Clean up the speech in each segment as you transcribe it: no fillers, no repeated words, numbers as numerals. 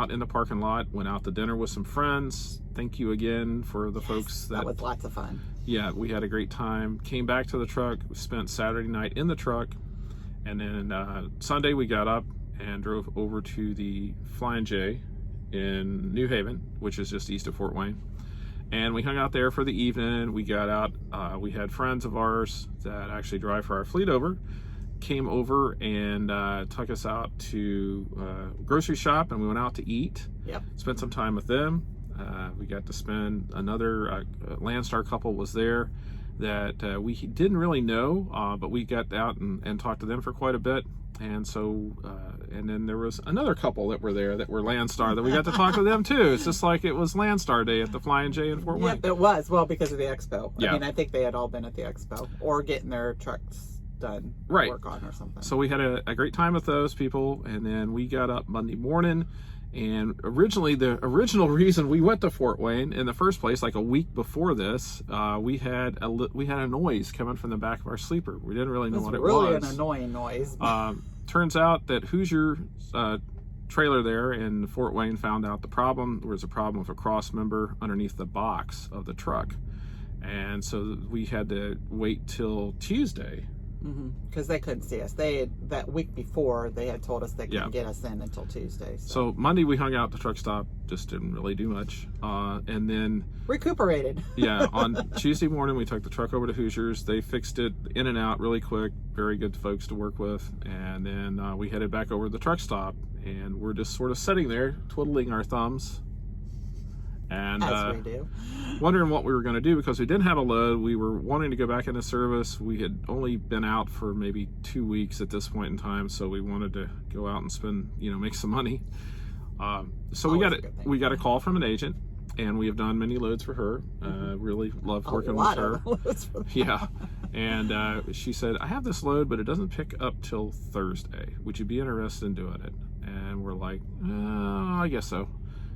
out in the parking lot, went out to dinner with some friends. Thank you again for the folks that was lots of fun. Yeah, we had a great time. Came back to the truck, spent Saturday night in the truck, and then Sunday we got up and drove over to the Flying J in New Haven, which is just east of Fort Wayne. And we hung out there for the evening. We got out, we had friends of ours that actually drive for our fleet over, came over and took us out to grocery shop, and we went out to eat. Yep. Spent some time with them. We got to spend another Landstar couple was there that we didn't really know, but we got out and talked to them for quite a bit. And so, and then there was another couple that were there that were Landstar that we got to talk to them too. It's just like it was Landstar Day at the Flying J in Fort Wayne. Yep, it was. Well, because of the expo. Yeah. I mean, I think they had all been at the expo or getting their trucks done, right, work on or something. So we had a great time with those people, and then we got up Monday morning. And originally, the original reason we went to Fort Wayne in the first place, like a week before this, we had a noise coming from the back of our sleeper. We didn't really know what it was. Really an annoying noise. Turns out that Hoosier trailer there in Fort Wayne found out the problem. There was a problem with a cross member underneath the box of the truck, and so we had to wait till Tuesday. Because they couldn't see us. They had, that week before, they had told us they couldn't get us in until Tuesday. So Monday we hung out at the truck stop, just didn't really do much. And then recuperated. Yeah, on Tuesday morning we took the truck over to Hoosiers. They fixed it in and out really quick. Very good folks to work with. And then we headed back over to the truck stop, and we're just sort of sitting there twiddling our thumbs. And as we do, wondering what we were going to do because we didn't have a load. We were wanting to go back into service. We had only been out for maybe 2 weeks at this point in time, so we wanted to go out and spend, make some money. So we got a call from an agent, and we have done many loads for her. Really loved working with her. Yeah, and she said, "I have this load, but it doesn't pick up till Thursday. Would you be interested in doing it?" And we're like, "I guess so."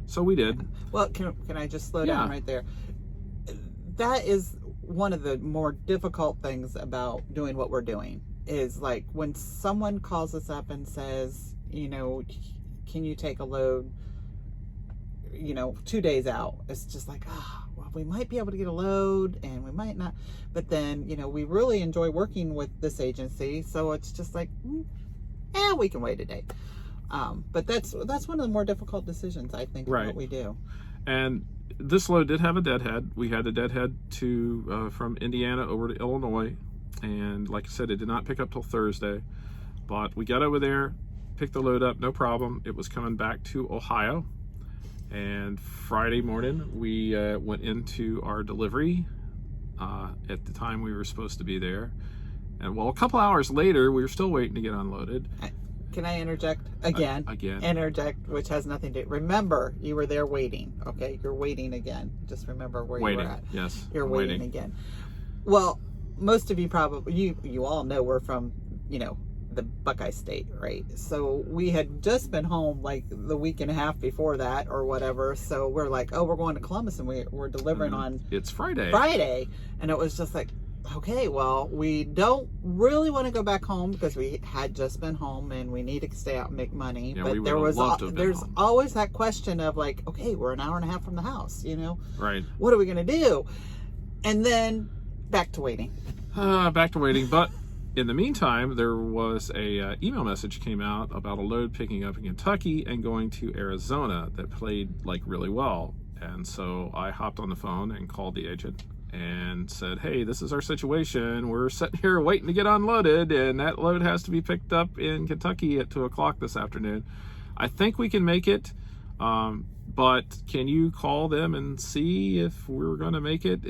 So we did. Well, can I just slow down right there? That is one of the more difficult things about doing what we're doing, is like when someone calls us up and says, can you take a load, 2 days out? It's just like, well, we might be able to get a load and we might not. But then, we really enjoy working with this agency. So it's just like, we can wait a day. But that's one of the more difficult decisions, I think, in what we do. And this load did have a deadhead. We had the deadhead from Indiana over to Illinois, and like I said, it did not pick up till Thursday. But we got over there, picked the load up, no problem. It was coming back to Ohio, and Friday morning we went into our delivery at the time we were supposed to be there. And a couple hours later, we were still waiting to get unloaded. Can I interject again? Interject, which has nothing to... Remember, you were there waiting, okay? You're waiting again. Just remember where you were at. Yes, you're waiting again. Well, most of you probably... You all know we're from, the Buckeye State, right? So we had just been home like the week and a half before that or whatever. So we're like, we're going to Columbus, and we're delivering on... It's Friday. And it was just like, okay, well, we don't really want to go back home because we had just been home and we need to stay out and make money. Yeah, but there's always that question of like, okay, we're an hour and a half from the house, Right. What are we going to do? And then back to waiting. But in the meantime, there was a email message came out about a load picking up in Kentucky and going to Arizona that played like really well. And so I hopped on the phone and called the agent and said, hey, this is our situation. We're sitting here waiting to get unloaded, and that load has to be picked up in Kentucky at 2 o'clock this afternoon. I think we can make it, but can you call them and see if we're going to make it?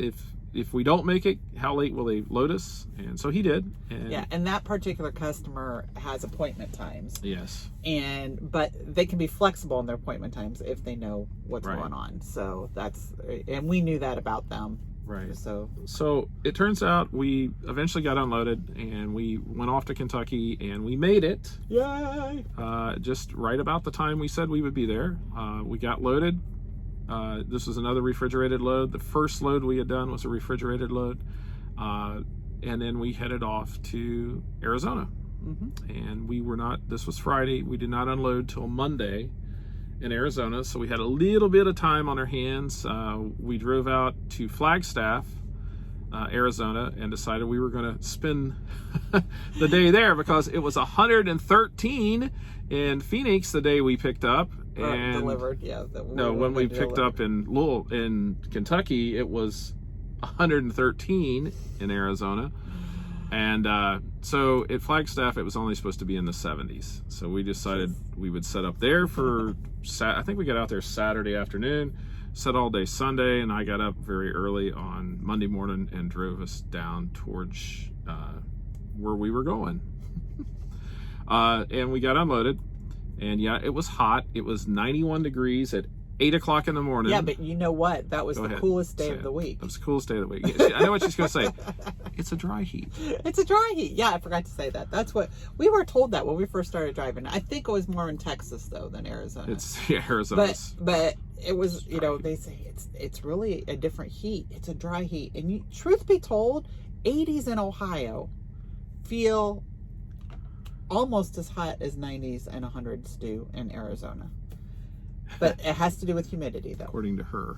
If we don't make it, how late will they load us? And so he did. And that particular customer has appointment times. Yes. But they can be flexible in their appointment times if they know what's going on. So and we knew that about them. Right. So it turns out we eventually got unloaded, and we went off to Kentucky, and we made it. Yay! Just right about the time we said we would be there. We got loaded. This was another refrigerated load. The first load we had done was a refrigerated load. And then we headed off to Arizona. And this was Friday. We did not unload till Monday. in Arizona, so we had a little bit of time on our hands. We drove out to Flagstaff, Arizona, and decided we were going to spend the day there because it was 113 in Phoenix the day we picked up. And delivered, yeah. When we picked up in Louisville, in Kentucky, it was 113 in Arizona. And so at Flagstaff, it was only supposed to be in the 70s. So we decided we would set up there for, I think we got out there Saturday afternoon, set all day Sunday, and I got up very early on Monday morning and drove us down towards where we were going. And we got unloaded, and yeah, it was hot. It was 91 degrees at 8 o'clock in the morning. Yeah, but you know what? That was the coolest day of the week. That was the coolest day of the week. I know what she's going to say. It's a dry heat. It's a dry heat. Yeah, I forgot to say that. That's what we were told that when we first started driving. I think it was more in Texas though than Arizona. Arizona. But it was, they say it's really a different heat. It's a dry heat. And truth be told, 80s in Ohio feel almost as hot as 90s and 100s do in Arizona. But it has to do with humidity, though. According to her.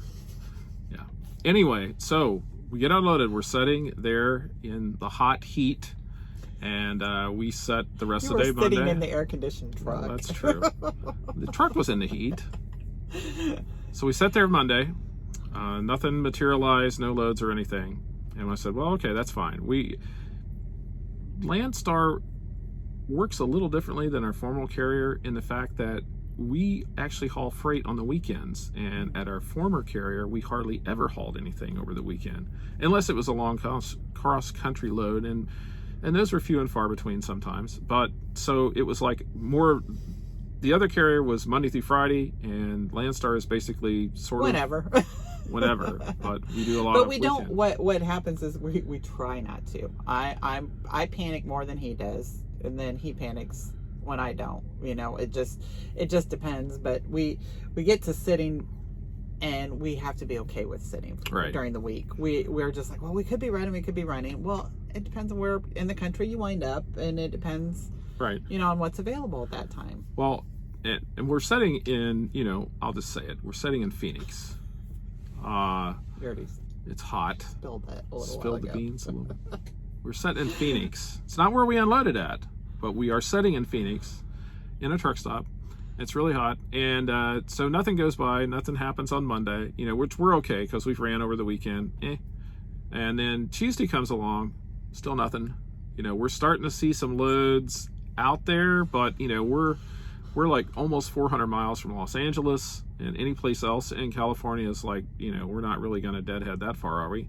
Yeah. Anyway, so we get unloaded. We're sitting there in the hot heat, and we set the rest of the day Monday. Sitting in the air-conditioned truck. Well, that's true. The truck was in the heat. So we sat there Monday. Nothing materialized, no loads or anything. And I said, well, okay, that's fine. Landstar works a little differently than our formal carrier in the fact that we actually haul freight on the weekends, and at our former carrier we hardly ever hauled anything over the weekend unless it was a long cross country load, and those were few and far between sometimes. But so it was like more, the other carrier was Monday through Friday, and Landstar is basically sort of whenever, but we do a lot but of we weekend. don't what happens is we try not to. I panic more than he does, and then he panics when I don't. It just depends. But we get to sitting, and we have to be okay with sitting during the week. We're just like, well, we could be running. Well, it depends on where in the country you wind up, and it depends, on what's available at that time. Well, and we're sitting in, I'll just say it, we're sitting in Phoenix. It's hot. Spilled that a little Spilled the beans a little. We're sitting in Phoenix. It's not where we unloaded at, but we are sitting in Phoenix in a truck stop. It's really hot, and so nothing goes by, nothing happens on Monday, which we're okay because we've ran over the weekend. And then Tuesday comes along, still nothing. We're starting to see some loads out there, but we're like almost 400 miles from Los Angeles, and any place else in California is like, we're not really going to deadhead that far, are we?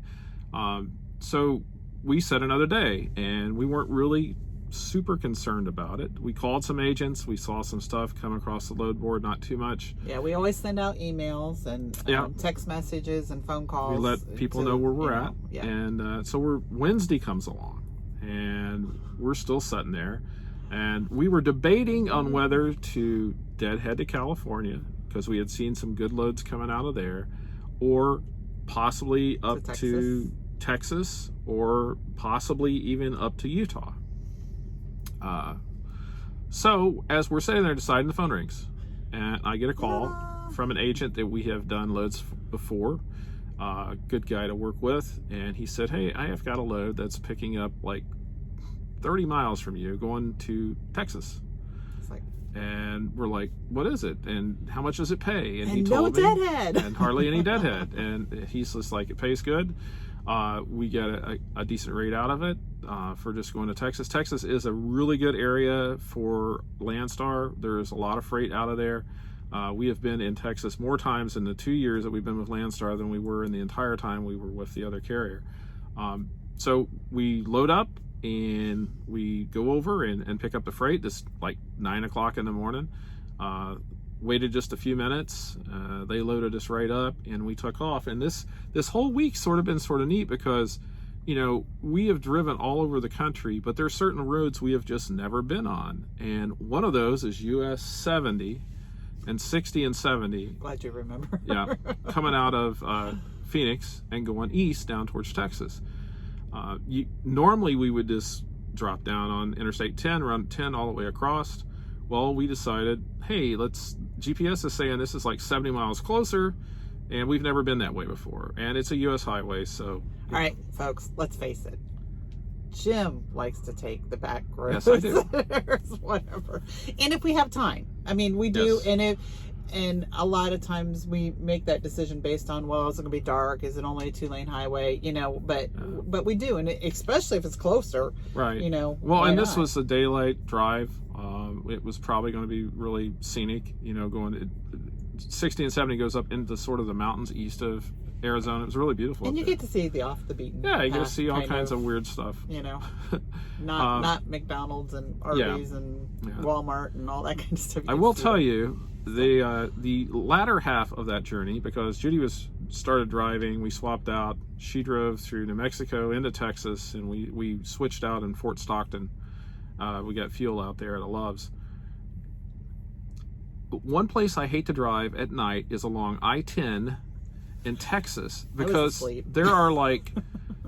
So we set another day, and we weren't really super concerned about it. We called some agents. We saw some stuff come across the load board, not too much. Yeah, we always send out emails and text messages and phone calls. We let people know where we're at. Yeah. And so Wednesday comes along, and we're still sitting there. And we were debating on whether to deadhead to California because we had seen some good loads coming out of there, or possibly up to Texas, or possibly even up to Utah. So as we're sitting there deciding, the phone rings, and I get a call from an agent that we have done loads before, good guy to work with, and he said, hey, I have got a load that's picking up like 30 miles from you going to Texas. And we're like, what is it? And how much does it pay? And he told me, deadhead. And hardly any deadhead. And he's just like, it pays good. We get a decent rate out of it for just going to Texas. Texas is a really good area for Landstar. There's a lot of freight out of there. We have been in Texas more times in the 2 years that we've been with Landstar than we were in the entire time we were with the other carrier. So we load up, and we go over and pick up the freight. This like 9 o'clock in the morning. Waited just a few minutes. They loaded us right up, and we took off. And this whole week's sort of been sort of neat because, we have driven all over the country, but there are certain roads we have just never been on. And one of those is US 70 and 60 and 70. Glad you remember. Yeah, coming out of Phoenix and going east down towards Texas. Normally we would just drop down on Interstate 10, run 10 all the way across. Well, we decided, hey, let's GPS is saying this is like 70 miles closer, and we've never been that way before. And it's a U.S. highway, so. All right, folks, let's face it. Jim likes to take the back roads. Yes, I do. Whatever. And if we have time. I mean, we do. Yes. And a lot of times we make that decision based on, well, is it going to be dark? Is it only a 2-lane highway? You know, but we do. And especially if it's closer. Right. You know. Well, and this was a daylight drive. It was probably going to be really scenic, you know, going 60 and 70 goes up into sort of the mountains east of Arizona. It was really beautiful. And you get to see the off the beaten Yeah, you get to path, see all kinds of weird stuff. You know, not McDonald's and Arby's and Walmart and all that kind of stuff. I will tell you, the latter half of that journey, because Judy started driving, we swapped out. She drove through New Mexico into Texas, and we switched out in Fort Stockton. We got fuel out there at the Loves. One place I hate to drive at night is along I-10 in Texas, because there are like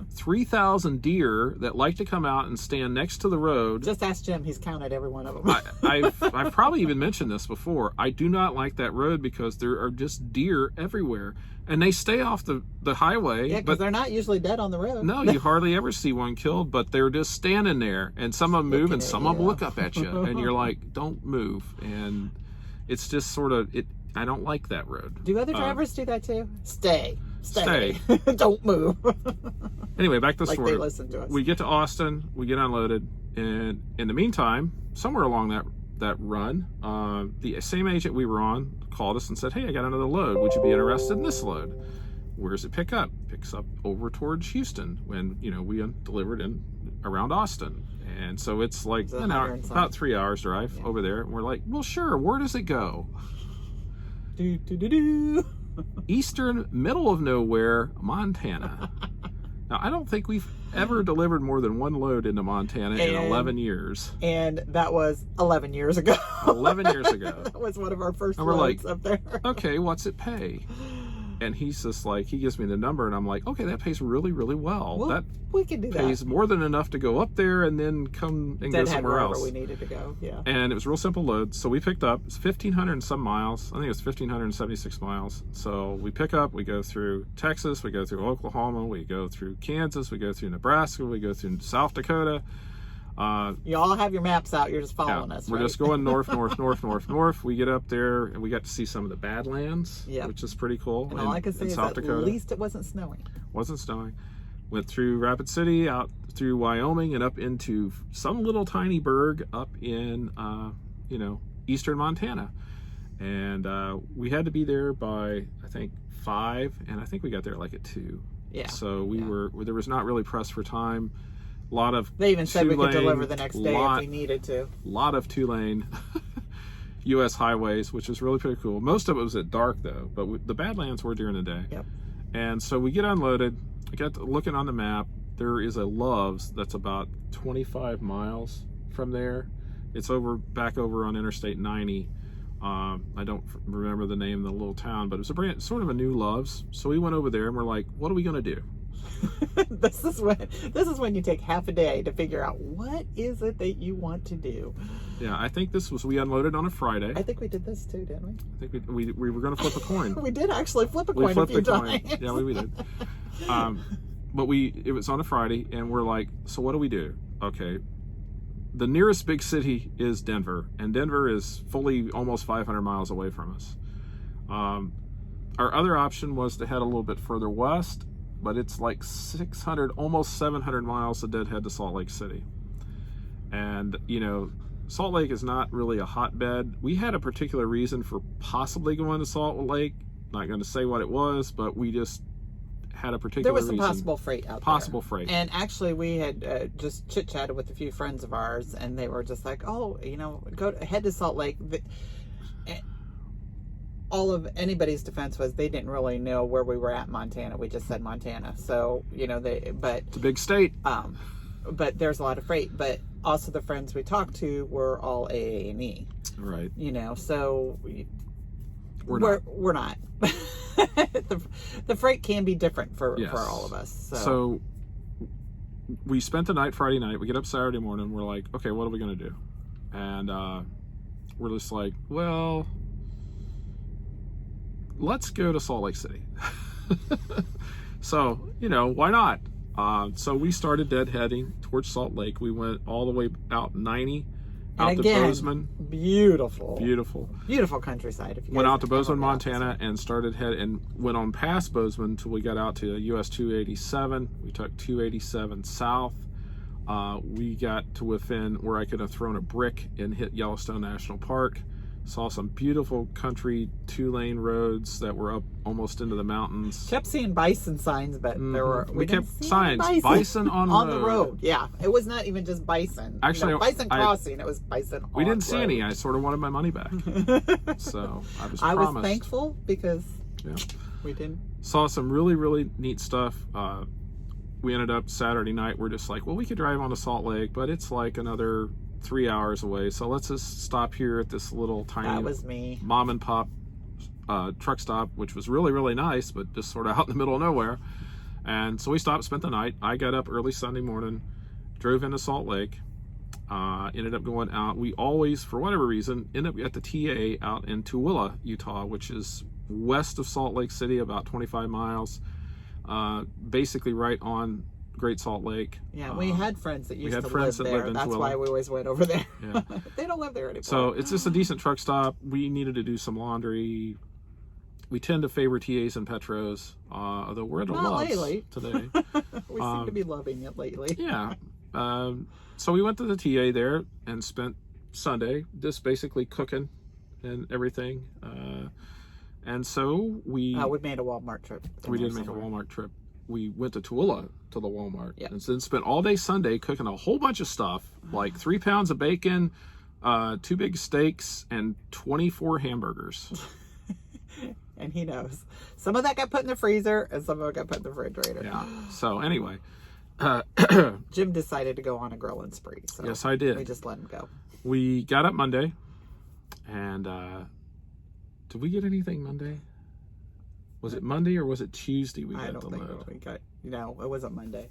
3,000 deer that like to come out and stand next to the road. Just ask Jim; he's counted every one of them. I've probably even mentioned this before. I do not like that road because there are just deer everywhere, and they stay off the highway. Yeah, because they're not usually dead on the road. No, you hardly ever see one killed, but they're just standing there, and some of them move, and some of them look up at you, and you're like, "Don't move!" And it's just sort of it. I don't like that road. Do other drivers do that too? Stay. Don't move. Anyway, back to the story. They listen to us. We get to Austin, we get unloaded, and in the meantime, somewhere along that run, the same agent we were on called us and said, "Hey, I got another load. Would you be interested in this load?" Where does it pick up? Picks up over towards Houston when we delivered in around Austin. And so it's like an hour, about 3 hours drive over there. And we're like, well, sure. Where does it go? Eastern, middle of nowhere, Montana. Now, I don't think we've ever delivered more than one load into Montana in 11 years. And that was 11 years ago. 11 years ago. That was one of our first loads like, up there. Okay, what's it pay? And he's just like, he gives me the number, and I'm like, okay, that pays really, really well. That we can do pays more than enough to go up there and then come and go somewhere else. We needed to go, yeah. And it was a real simple load. So we picked up, it's 1,500 and some miles. I think it was 1,576 miles. So we pick up, we go through Texas, we go through Oklahoma, we go through Kansas, we go through Nebraska, we go through South Dakota. You all have your maps out. You're just following us, We're just going north. We get up there, and we got to see some of the Badlands, which is pretty cool. And all I can say is at least it wasn't snowing. Wasn't snowing. Went through Rapid City, out through Wyoming, and up into some little tiny burg up in, eastern Montana. And we had to be there by, I think, 5, and I think we got there like at 2. Yeah. So there was not really pressed for time. They even said we could deliver the next day if we needed to. A lot of 2-lane U.S. highways, which is really pretty cool. Most of it was at dark, though, but the Badlands were during the day. Yep. And so we get unloaded. I got looking on the map. There is a Love's that's about 25 miles from there. It's back over on Interstate 90. I don't remember the name of the little town, but it was sort of a new Love's. So we went over there, and we're like, what are we going to do? This is when you take half a day to figure out what is it that you want to do. Yeah, I think we unloaded on a Friday. I think we did this too, didn't we? I think we were going to flip a coin. We did actually flip a coin a few times. Yeah, we did. But it was on a Friday, and we're like, so what do we do? Okay, the nearest big city is Denver, and Denver is fully almost 500 miles away from us. Our other option was to head a little bit further west, but it's like 600, almost 700 miles to Deadhead to Salt Lake City. And, Salt Lake is not really a hotbed. We had a particular reason for possibly going to Salt Lake. Not going to say what it was, but we just had a particular reason. There was some possible freight out there. Possible freight. And actually, we had just chit-chatted with a few friends of ours, and they were just like, head to Salt Lake. All of anybody's defense was they didn't really know where we were at in Montana. We just said Montana. So, but it's a big state. But there's a lot of freight. But also the friends we talked to were all AA&E. Right. So we're not. the freight can be different for all of us. So we spent the night Friday night. We get up Saturday morning. We're like, okay, what are we going to do? And we're just like, well, let's go to Salt Lake City. So, why not? So we started deadheading towards Salt Lake. We went all the way out 90, out to Bozeman. Beautiful countryside. If you went guys out to Bozeman, haven't been out Montana, and started and went on past Bozeman until we got out to US 287. We took 287 south. We got to within where I could have thrown a brick and hit Yellowstone National Park. Saw some beautiful country 2-lane roads that were up almost into the mountains. Kept seeing bison signs, but there were we kept signs. Bison on the road. Yeah, it was not even just bison. Actually, bison crossing. It was bison. We didn't see any. I sort of wanted my money back. So I was thankful because we didn't. Saw some really neat stuff. We ended up Saturday night. We're just like, well, we could drive on to Salt Lake, but it's like another 3 hours away, so let's just stop here at this little tiny mom and pop truck stop, which was really nice, but just sort of out in the middle of nowhere. And so we stopped, spent the night. I got up early Sunday morning, drove into Salt Lake, ended up going out. We always, for whatever reason, end up at the TA out in Tooele, Utah, which is west of Salt Lake City, about 25 miles, basically right on Great Salt Lake. Yeah, we had friends that used to live there. That's why we always went over there. Yeah. They don't live there anymore. So it's just a decent truck stop. We needed to do some laundry. We tend to favor TAs and Petros, although we're at a Love's today. We seem to be loving it lately. Yeah. So we went to the TA there and spent Sunday just basically cooking and everything. And so we made a Walmart trip. We did make a Walmart trip. We went to Tooele to the Walmart, and then spent all day Sunday cooking a whole bunch of stuff, like 3 pounds of bacon, 2 big steaks, and 24 hamburgers. And he knows. Some of that got put in the freezer, and some of it got put in the refrigerator. Yeah. So anyway, Jim decided to go on a grilling spree. So yes, I did. We just let him go. We got up Monday, and did we get anything Monday? Was it Monday or was it Tuesday we got the load? No, it wasn't Monday.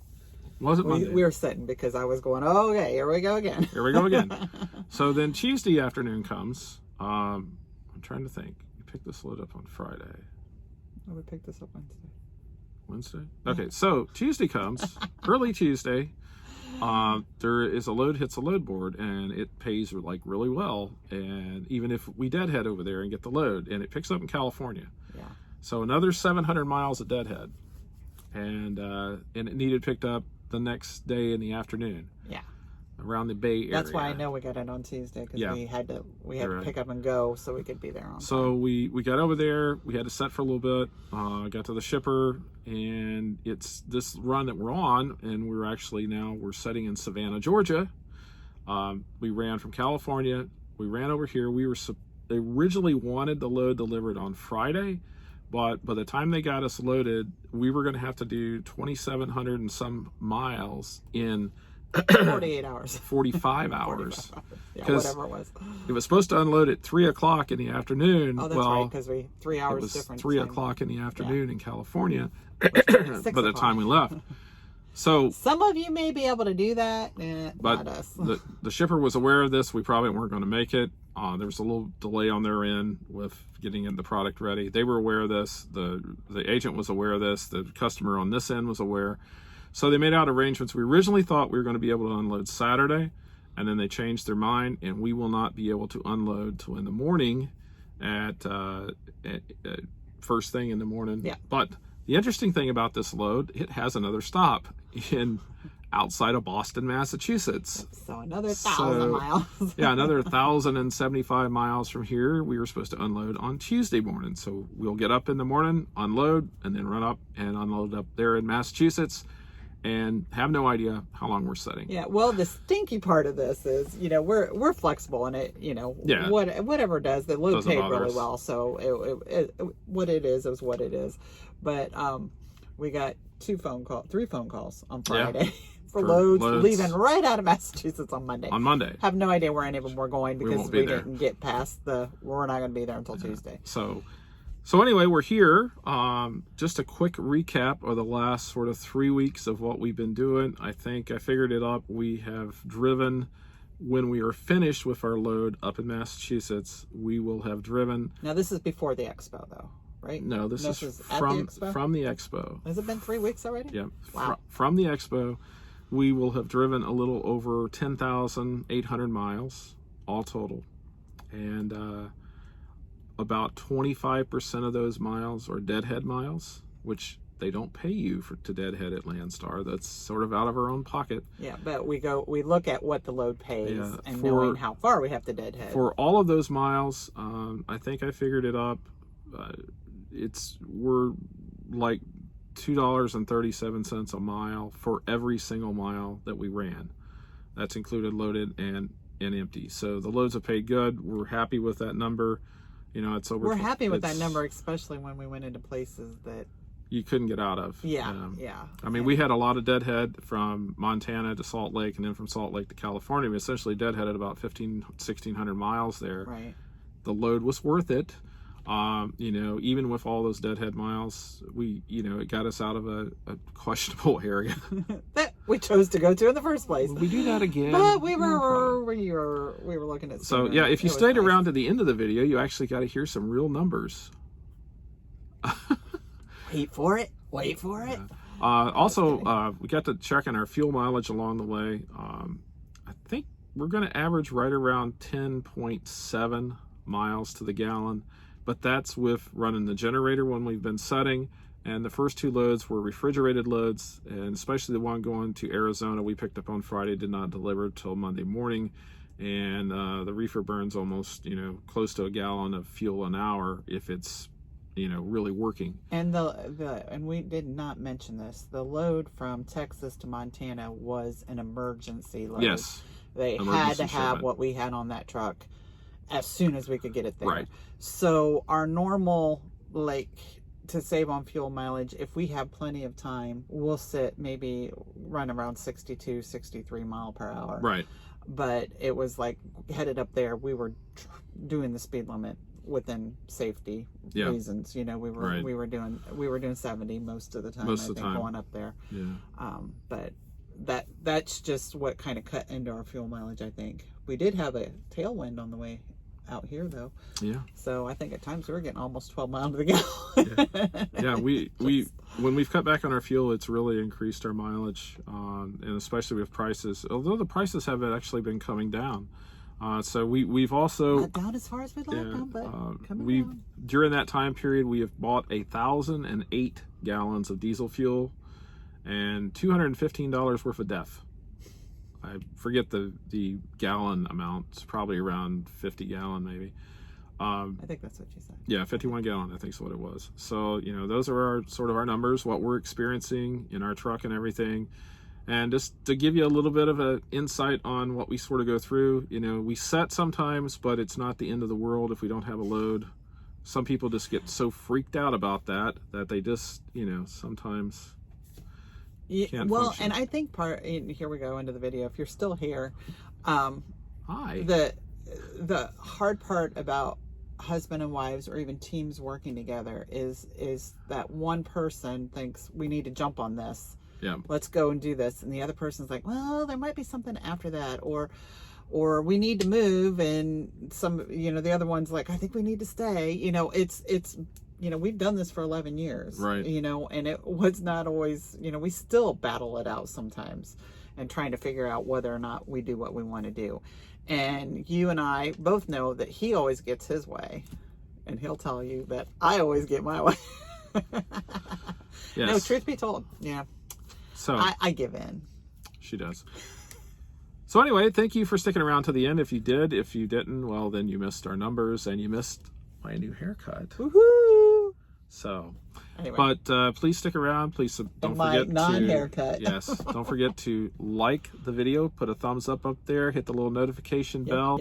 Was it Monday? We were sitting because I was going, oh, okay, here we go again. Here we go again. So then Tuesday afternoon comes. I'm trying to think. We picked this load up on Friday. Oh, we picked this up Wednesday. Wednesday? Okay, so Tuesday comes, early Tuesday. There is a load hits a load board, and it pays like really well. And even if we deadhead over there and get the load, and it picks up in California. Yeah. So another 700 miles of deadhead, and it needed picked up the next day in the afternoon. Yeah. Around the Bay Area. That's why I know we got it on Tuesday, because we had to pick up and go so we could be there on time. So we got over there. We had to set for a little bit. Got to the shipper, and it's this run that we're on, and we're setting in Savannah, Georgia. We ran from California. We ran over here. They originally wanted the load delivered on Friday. But by the time they got us loaded, we were going to have to do 2,700 and some miles in 48 hours. 45 hours. Yeah, whatever it was. It was supposed to unload at 3 o'clock in the afternoon. Oh, that's right, because 3 hours it was difference. 3 o'clock in the afternoon in California by the time we left. So some of you may be able to do that, but not us. the shipper was aware of this. We probably weren't going to make it. There was a little delay on their end with getting the product ready. They were aware of this. The agent was aware of this. The customer on this end was aware. So they made out arrangements. We originally thought we were going to be able to unload Saturday, and then they changed their mind, and we will not be able to unload till in the morning at first thing in the morning. Yeah. But the interesting thing about this load, it has another stop outside of Boston, Massachusetts. So another 1,000 miles. Yeah, another 1,075 miles from here. We were supposed to unload on Tuesday morning. So we'll get up in the morning, unload, and then run up and unload up there in Massachusetts, and have no idea how long we're sitting. Yeah, well, the stinky part of this is, we're flexible, and it, whatever it does, the load paid really well. So what it is what it is. But we got 3 phone calls on Friday. Yeah. For loads leaving right out of Massachusetts on Monday. Have no idea where any of them were going because we didn't get past we're not going to be there until Tuesday. So anyway, we're here. Just a quick recap of the last sort of 3 weeks of what we've been doing. I think I figured it up. We have driven, when we are finished with our load up in Massachusetts, we will have driven. Now this is before the expo though. right? No, this is at the Expo? from the Expo. Has it been 3 weeks already? Yeah. Wow. From the Expo, we will have driven a little over 10,800 miles all total. And about 25% of those miles are deadhead miles, which they don't pay you to deadhead at Landstar. That's sort of out of our own pocket. Yeah, but we look at what the load pays and for, knowing how far we have to deadhead. For all of those miles, I think I figured it up. We're like $2.37 a mile for every single mile that we ran. That's included loaded and empty. So the loads have paid good. We're happy with that number. You know, it's over. We're happy with that number, especially when we went into places that you couldn't get out of. Yeah. I mean, we had a lot of deadhead from Montana to Salt Lake, and then from Salt Lake to California. We essentially deadheaded about 1,600 miles there. Right. The load was worth it. You know, even with all those deadhead miles, it got us out of a questionable area that we chose to go to in the first place. We do that again. But we were looking at. So yeah, if you stayed around to the end of the video, you actually got to hear some real numbers. Wait for it. Yeah. Also, we got to check on our fuel mileage along the way. I think we're going to average right around 10.7 miles to the gallon, but that's with running the generator when we've been setting. And the first 2 loads were refrigerated loads, and especially the one going to Arizona we picked up on Friday did not deliver till Monday morning. And the reefer burns almost, close to a gallon of fuel an hour if it's really working. And and we did not mention this. The load from Texas to Montana was an emergency load. Yes. They had to have what we had on that truck as soon as we could get it there. Right. So our normal, to save on fuel mileage, if we have plenty of time, we'll maybe run around 62, 63 mile per hour. Right. But it was headed up there, we were doing the speed limit within safety reasons. We were doing 70 most of the time. Going up there. Yeah. But that's just what kind of cut into our fuel mileage. I think we did have a tailwind on the way out here though. Yeah. So I think at times we were getting almost 12 miles to the gallon. Yeah. We when we've cut back on our fuel, it's really increased our mileage, and especially with prices. Although the prices have actually been coming down. So we've also not down as far as we'd like them, but coming down. During that time period, we have bought 1,008 gallons of diesel fuel and $215 worth of DEF. I forget the gallon amount. It's probably around 50 gallon maybe. I think that's what you said. Yeah, 51 gallon, I think is what it was. So those are our numbers, what we're experiencing in our truck and everything. And just to give you a little bit of an insight on what we sort of go through, we set sometimes, but it's not the end of the world if we don't have a load. Some people just get so freaked out about that they just, sometimes can't function. And I think here we go into the video. If you're still here, hi. The hard part about husband and wives or even teams working together is that one person thinks we need to jump on this. Yeah. Let's go and do this. And the other person's like, well, there might be something after that, or we need to move. And the other one's like, I think we need to stay. It's we've done this for 11 years, right? And it was not always, we still battle it out sometimes and trying to figure out whether or not we do what we want to do. And you and I both know that he always gets his way, and he'll tell you that I always get my way. Yes. No, truth be told. Yeah. So I give in. She does. So anyway, thank you for sticking around to the end. If you did, if you didn't, well, then you missed our numbers and you missed my new haircut. Woohoo! So, anyway. But please stick around. Please don't forget non-haircut. Yes, don't forget to like the video, put a thumbs up there, hit the little notification bell.